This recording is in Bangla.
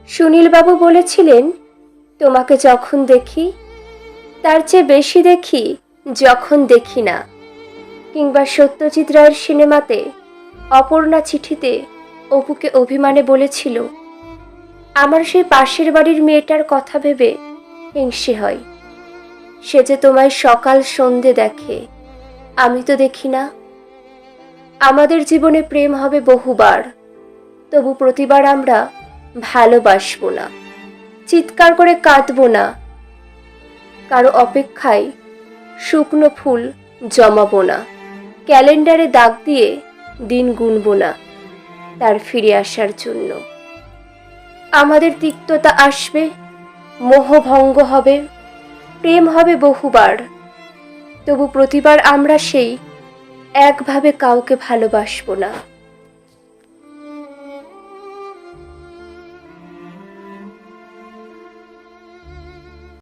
সুনীলবাবু বলেছিলেন, তোমাকে যখন দেখি তার চেয়ে বেশি দেখি যখন দেখি না। কিংবা সত্যজিৎ রায়ের সিনেমাতে অপর্ণা চিঠিতে অপুকে অভিমানে বলেছিল, আমার সেই পাশের বাড়ির মেয়েটার কথা ভেবে হিংসে হয়, সে যে তোমায় সকাল সন্ধে দেখে, আমি তো দেখি না। আমাদের জীবনে প্রেম হবে বহুবার, তবু প্রতিবার আমরা ভালোবাসবো না, চিৎকার করে কাঁদবো না, কারো অপেক্ষায় শুকনো ফুল জমাবো না, ক্যালেন্ডারে দাগ দিয়ে দিন গুনবো না তার ফিরে আসার জন্য। আমাদের তিক্ততা আসবে, মোহভঙ্গ হবে, প্রেম হবে বহুবার, তবু প্রতিবার আমরা সেই একভাবে কাউকে ভালোবাসবো না।